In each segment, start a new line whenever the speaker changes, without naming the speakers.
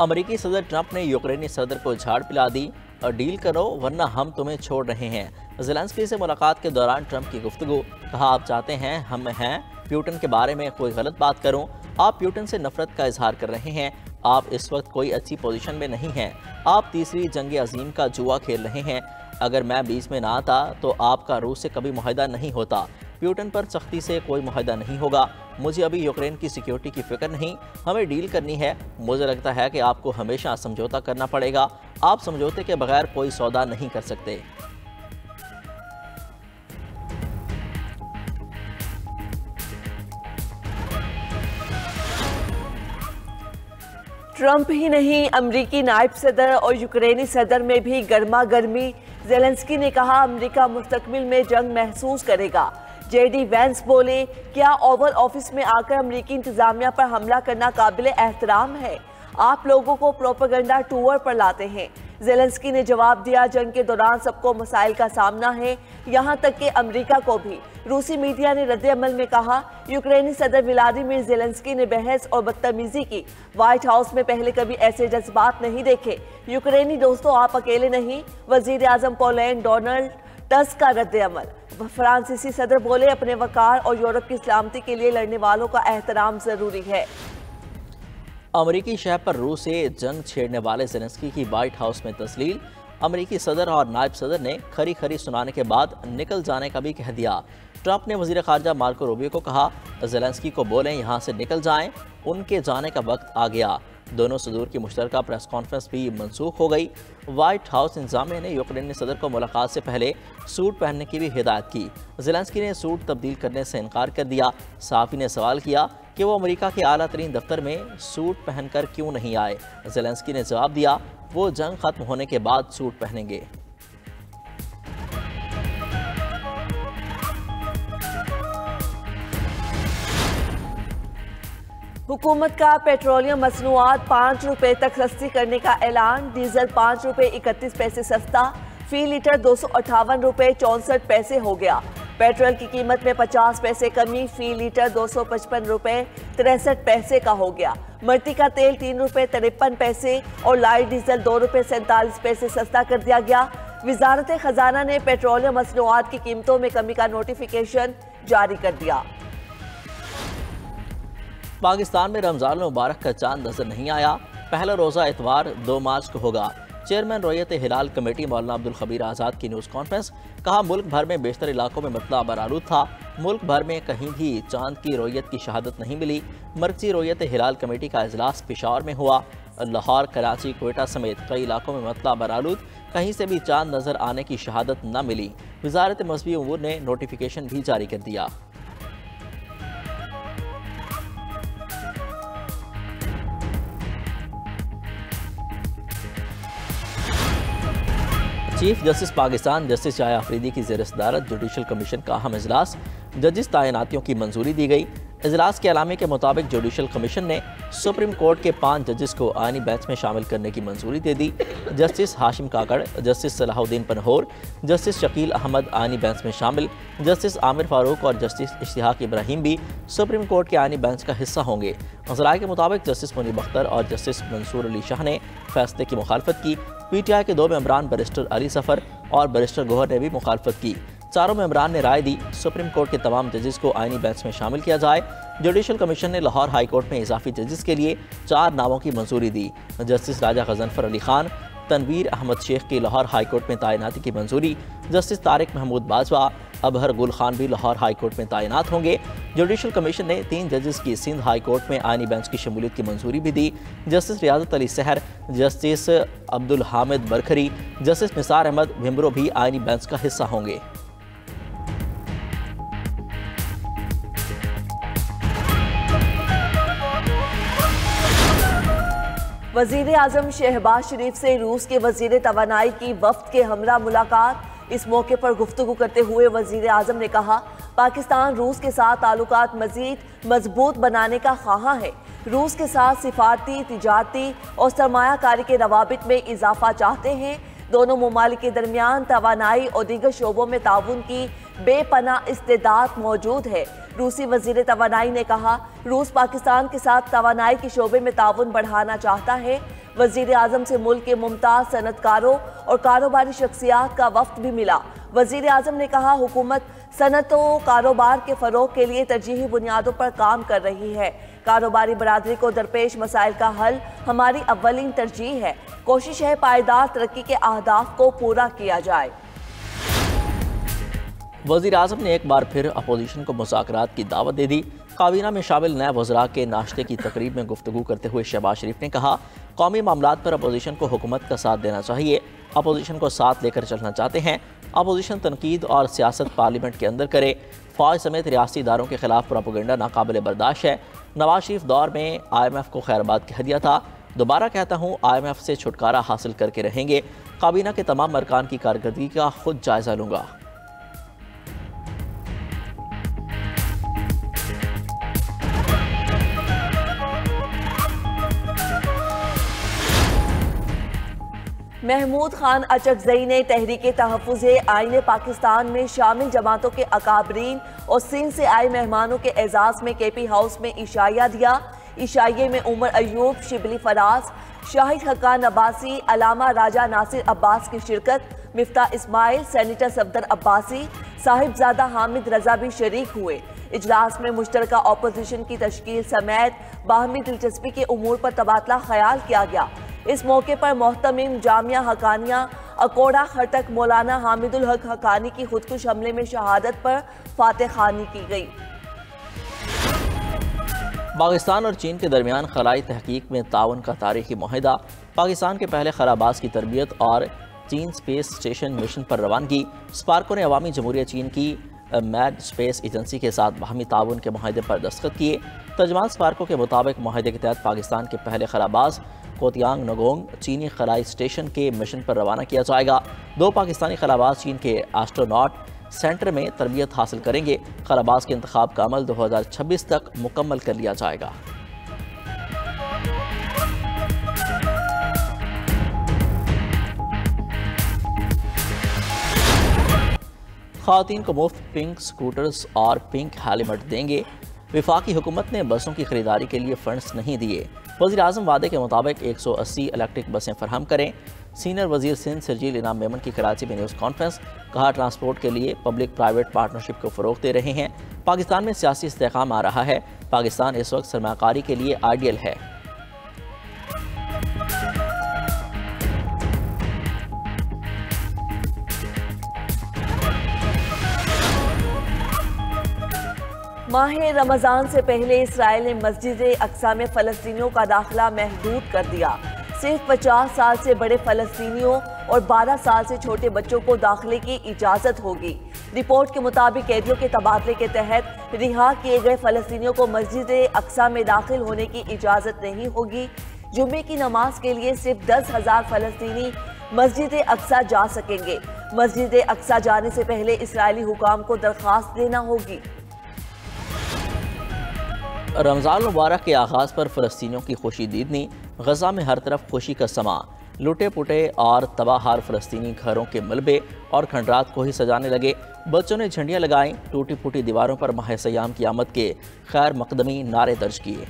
अमेरिकी सदर ट्रंप ने यूक्रेनी सदर को झाड़ पिला दी और डील करो वरना हम तुम्हें छोड़ रहे हैं। ज़ेलेंस्की से मुलाकात के दौरान ट्रंप की गुफ्तगू। कहा, आप चाहते हैं हम हैं प्यूटन के बारे में कोई गलत बात करूं। आप प्यूटन से नफरत का इजहार कर रहे हैं। आप इस वक्त कोई अच्छी पोजीशन में नहीं हैं। आप तीसरी जंग अजीम का जुआ खेल रहे हैं। अगर मैं बीच में ना आता तो आपका रूस से कभी मुआहदा नहीं होता। प्यूटन पर सख्ती से कोई मुआहदा नहीं होगा। मुझे अभी यूक्रेन की सिक्योरिटी की फिक्र नहीं, हमें डील करनी है। मुझे लगता है कि आपको हमेशा समझौता करना पड़ेगा। आप समझौते के बगैर कोई सौदा नहीं कर सकते।
ट्रंप ही नहीं, अमरीकी नायब सदर और यूक्रेनी सदर में भी गर्मा गर्मी। ज़ेलेंस्की ने कहा, अमरीका मुस्तकबिल में जंग महसूस करेगा। जेडी वैंस बोले, क्या ओवल ऑफिस में आकर अमरीकी इंतजामिया पर हमला करना काबिले एहतराम है? आप लोगों को प्रोपेगेंडा टूर पर लाते हैं। ज़ेलेंस्की ने जवाब दिया, जंग के दौरान सबको मसाइल का सामना है, यहाँ तक कि अमरीका को भी। रूसी मीडिया ने रद्द-ए-अमल में कहा, यूक्रेनी सदर व्लादिमीर ज़ेलेंस्की ने बहस और बदतमीजी की। व्हाइट हाउस में पहले कभी ऐसे जज्बात नहीं देखे। यूक्रेनी दोस्तों, आप अकेले नहीं। वजीर आजम पोलैंड डोनाल्ड टस्क का रद्द-ए-अमल। फ्रांसीसी सदर बोले, अपने वकार और यूरोप की सलामती के लिए लड़ने वालों का एहतराम जरूरी है।
अमरीकी शहर पर रूस से जंग छेड़ने वाले ज़ेलेंस्की की व्हाइट हाउस में तस्लील। अमरीकी सदर और नायब सदर ने खरी खरी सुनाने के बाद निकल जाने का भी कह दिया। ट्रंप ने वजीर खारजा मार्को रूबियो को कहा, ज़ेलेंस्की को बोलें यहाँ से निकल जाएं, उनके जाने का वक्त आ गया। दोनों सदूर की मुश्तरका प्रेस कॉन्फ्रेंस भी मनसूख हो गई। व्हाइट हाउस इंतजामिया ने यूक्रेनी सदर को मुलाकात से पहले सूट पहनने की भी हिदायत की। ज़ेलेंस्की ने सूट तब्दील करने से इनकार कर दिया। सहाफ़ी ने सवाल किया कि वो अमेरिका के आला तरीन दफ्तर में सूट पहनकर क्यों नहीं आए। ज़ेलेंस्की ने जवाब दिया, वो जंग खत्म होने के बाद सूट पहनेंगे।
हुकूमत का पेट्रोलियम मसनूआत 5 रुपए तक सस्ती करने का ऐलान। डीजल 5 रुपए 31 पैसे सस्ता, फी लीटर 258 रुपए 64 पैसे हो गया। पेट्रोल की कीमत में 50 पैसे कमी, फी लीटर 255 रुपए 63 पैसे का हो गया। मट्टी का तेल 3 रुपए 53 पैसे और लाइट डीजल 2 रुपए 47 पैसे सस्ता कर दिया गया। वजारत खजाना ने पेट्रोलियम मसनूआत की कीमतों में कमी का नोटिफिकेशन जारी कर दिया।
पाकिस्तान में रमजान मुबारक का चांद नजर नहीं आया। पहला रोज़ा इतवार 2 मार्च को होगा। चेयरमैन रोयत हिलाल कमेटी मौलाना अब्दुल खबीर आज़ाद की न्यूज़ कॉन्फ्रेंस। कहा, मुल्क भर में बेशतर इलाकों में मतला बरारूद था। मुल्क भर में कहीं भी चांद की रोयत की शहादत नहीं मिली। मरकजी रोयत हिलाल कमेटी का इजलास पेशावर में हुआ। लाहौर, कराची, कोयटा समेत कई इलाकों में मतला बरारूद, कहीं से भी चांद नजर आने की शहादत न मिली। वजारत मजहबी उमूर ने नोटिफिकेशन भी जारी कर दिया। Chief justice Pakistan justice Shah Afridi की ज़ेर सदारत जुडिशल कमीशन का अहम इजलास। जजिस तैनातियों की मंजूरी दी गई। इजलास के अलामे के मुताबिक जुडिशल कमीशन ने सुप्रीम कोर्ट के 5 जजेस को आइनी बेंच में शामिल करने की मंजूरी दे दी। जस्टिस हाशिम काकड़, जस्टिस सलाहुद्दीन पनहोर, जस्टिस शकील अहमद आइनी बेंच में शामिल। जस्टिस आमिर फारूक और जस्टिस इश्तिहाक इब्राहिम भी सुप्रीम कोर्ट के आइनी बेंच का हिस्सा होंगे। ज़राए के मुताबिक जस्टिस मुनीब अख्तर और जस्टिस मंसूर अली शाह ने फैसले की मुखालफत की। PTI के 2 मेंबरान बैरिस्टर अली सफ़र और बैरिस्टर गोहर ने भी मुखालफत की। चारों मेंबरान ने राय दी, सुप्रीम कोर्ट के तमाम जजेस को आइनी बेंच में शामिल किया जाए। जुडिशल कमीशन ने लाहौर हाई कोर्ट में इजाफी जजेस के लिए 4 नामों की मंजूरी दी। जस्टिस राजा गजनफर अली खान, तनवीर अहमद शेख की लाहौर हाई कोर्ट में तैनाती की मंजूरी। जस्टिस तारिक महमूद बाजवा, अबहर गुल खान भी लाहौर हाई कोर्ट में तैनात होंगे। जुडिशल कमीशन ने 3 जजेस की सिंध हाई कोर्ट में आइनी बेंच की शमूलियत की मंजूरी भी दी। जस्टिस रियाजत अली सहर, जस्टिस अब्दुल हामिद बरखरी, जस्टिस निसार अहमद भिमरो भी आइनी बेंच का हिस्सा होंगे।
वजीर आजम शहबाज शरीफ से रूस के वजीर तवानाई की वफ्द के हमरा मुलाकात। इस मौके पर गुफ्तगू करते हुए वजीर आजम ने कहा, पाकिस्तान रूस के साथ ताल्लुकात मजीद मजबूत बनाने का ख्वाहा है। रूस के साथ सिफारती, तिजारती और सरमायाकारी के रवाबित में इजाफा चाहते हैं। दोनों ममालिक के दरमियान तवानाई और दीगर शोबों में ताउन की बेपनाह इस्तेदाद मौजूद है। रूसी वजीर तवानाई ने कहा, रूस पाकिस्तान के साथ तवानाई के शोबे में ताउन बढ़ाना चाहता है। वजीर आजम से मुल्क के मुमताज सनतकारों और कारोबारी शख्सियात का वफ्द भी मिला। वजीर आजम ने कहा, हुकूमत सनतों कारोबार के फरोग के लिए तरजीही बुनियादों पर काम कर रही है। कारोबारी बरादरी को दरपेश मसाइल का हल हमारी अव्वलीन तरजीह है। कोशिश है पायदार तरक्की के अहदाफ को पूरा किया जाए।
वज़ीर आज़म ने एक बार फिर अपोजिशन को मुज़ाकरात की दावत दे दी। काबीना में शामिल नए वज़रा के नाश्ते की तकरीब में गुफ्तगू करते हुए शहबाज शरीफ ने कहा, कौमी मामलात पर अपोजिशन को हुकूमत का साथ देना चाहिए। अपोजिशन को साथ लेकर चलना चाहते हैं। अपोजिशन तनकीद और सियासत पार्लियामेंट के अंदर करे। फ़ौज समेत रियासी इदारों के खिलाफ प्रोपेगेंडा नाकाबिल बर्दाश्त है। नवाज शरीफ दौर में IMF को खैरबाद कह दिया था। दोबारा कहता हूँ, IMF से छुटकारा हासिल करके रहेंगे। काबीना के तमाम अरकान की कारकर्दगी का खुद जायज़ा लूँगा।
महमूद खान अचकजई ने तहरीके तहफ़्फ़ुज़े आईने पाकिस्तान में शामिल जमातों के अकाबरीन और सिंध से आए मेहमानों के एजाज़ में KP हाउस में इशाया दिया। इशाये में उमर अयूब, शिबली फराज, शाहिद हक्कान अब्बासी, अलामा राजा नासिर अब्बास की शिरकत, मिफ्ता इस्माइल, सेनेटर सफदर अब्बासी, साहिबजादा हामिद रजा भी शरीक हुए। इजलास में मुश्तरका अपोजिशन की तश्कील समेत बाहमी दिलचस्पी के उमूर पर तबादला ख्याल किया गया। इस मौके पर मोहतमिम जामिया हकानिया अकोड़ा खटक मौलाना हामिदुल हक हकानी की खुदकुश हमले में शहादत पर फातह खानी की गई।
पाकिस्तान और चीन के दरमियान खलाई तहकीक में ताउन का तारीखी मुआहिदा। पाकिस्तान के पहले खलाबाज की तरबियत और चीन स्पेस स्टेशन मिशन पर रवानगी। स्पार्को ने अवामी जमहूरिया चीन की मैड स्पेस एजेंसी के साथ बाहमी ताउन के मुआहिदे पर दस्तखत किए। तर्जमान स्पार्को के मुताबिक मुआहिदे के तहत पाकिस्तान के पहले खलाबाज कोतियांग नगोंग चीनी खलाई स्टेशन के मिशन पर रवाना किया जाएगा। 2 पाकिस्तानी खलाबाज चीन के एस्ट्रोनॉट सेंटर में तरबियत हासिल करेंगे। खलाबाज के इंतखाब का अमल 2026 तक मुकम्मल कर लिया जाएगा। ख़वातीन को मुफ्त पिंक स्कूटर्स और पिंक हेलमेट देंगे। वफाकी हुकूमत ने बसों की खरीदारी के लिए फंड्स नहीं दिए। वज़ीर आज़म वादे के मुताबिक 180 इलेक्ट्रिक बसें फराहम करें। सीनियर वज़ीर सिंध सरजील इनाम मेमन की कराची में न्यूज़ कॉन्फ्रेंस। कहा, ट्रांसपोर्ट के लिए पब्लिक प्राइवेट पार्टनरशिप को फ़रोग़ दे रहे हैं। पाकिस्तान में सियासी इस्तेहकाम आ रहा है। पाकिस्तान इस वक्त सरमाकारी के लिए आइडियल है।
माह रमज़ान से पहले इसराइल ने मस्जिद अक्सा में फ़लस्तीनियों का दाखिला महदूद कर दिया। सिर्फ 50 साल से बड़े फ़लस्तीनियों और 12 साल से छोटे बच्चों को दाखिले की इजाज़त होगी। रिपोर्ट के मुताबिक कैदियों के तबादले के तहत रिहा किए गए फ़लस्तीनियों को मस्जिद अक्सा में दाखिल होने की इजाज़त नहीं होगी। जुम्मे की नमाज के लिए सिर्फ 10,000 फ़लस्तीनी मस्जिद अक्सा जा सकेंगे। मस्जिद अक्सा जाने से पहले इसराइली हुकाम को दरख्वास्त देना होगी।
रमज़ान मुबारक के आगाज़ पर फ़लस्तीनियों की खुशी दीदनी। गज़ा में हर तरफ खुशी का समा। लुटे पुटे और तबाहार फ़लस्तीनी घरों के मलबे और खंडरात को ही सजाने लगे। बच्चों ने झंडियाँ लगाईं। टूटी फूटी दीवारों पर माह सयाम की आमद के खैर मकदमी नारे दर्ज किए।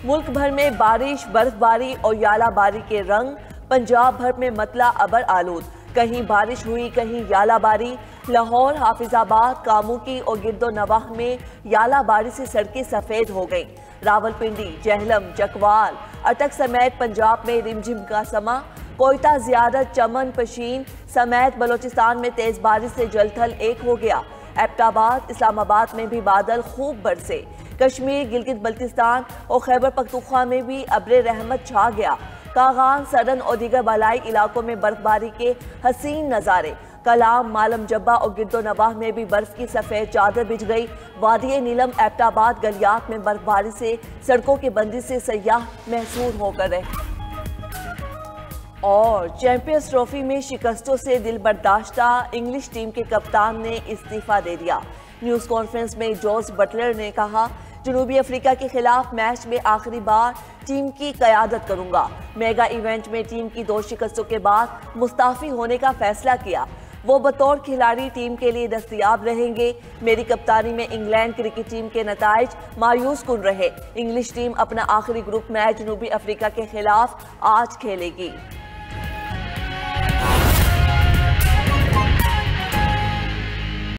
मुल्क भर में बारिश, बर्फबारी और यालाबारी के रंग। पंजाब भर में मतला अबर आलूद। कहीं बारिश हुई, कहीं यालाबारी। लाहौर, हाफिजाबाद, कामुकी और गिरदो नवाह में यालाबारी से सड़कें सफ़ेद हो गईं। रावलपिंडी, जहलम, चकवाल, अटक समेत पंजाब में रिमझिम का समा। कोयटा, ज़ियारत, चमन, पशीन समेत बलोचिस्तान में तेज़ बारिश से जलथल एक हो गया। एबटाबाद, इस्लामाबाद में भी बादल खूब बरसे। कश्मीर, गिलगित बल्तिस्तान और खैबर पख्तूनख्वा में भी अब्र रहमत छा गया। कागान, सरन और दीगर बालाई इलाकों में बर्फबारी के हसीन नज़ारे। कलाम, मालम जब्बा और गिरदो नवाह में भी बर्फ की सफ़ेद चादर बिछ गई। वादी नीलम, एबटाबाद, गलियात में बर्फबारी से सड़कों की बंदी से सयाह महसूस होकर रहे। और चैंपियंस ट्रॉफी में शिकस्तों से दिल बर्दाश्ता इंग्लिश टीम के कप्तान ने इस्तीफा दे दिया। न्यूज़ कॉन्फ्रेंस में जॉस बटलर ने कहा, जनूबी अफ्रीका के खिलाफ मैच में आखिरी बार टीम की क़यादत करूंगा। मेगा इवेंट में टीम की 2 शिकस्तों के बाद मुस्ताफी होने का फैसला किया। वो बतौर खिलाड़ी टीम के लिए दस्तयाब रहेंगे। मेरी कप्तानी में इंग्लैंड क्रिकेट टीम के नताइज मायूस कुन रहे। इंग्लिश टीम अपना आखिरी ग्रुप मैच जनूबी अफ्रीका के खिलाफ आज खेलेगी।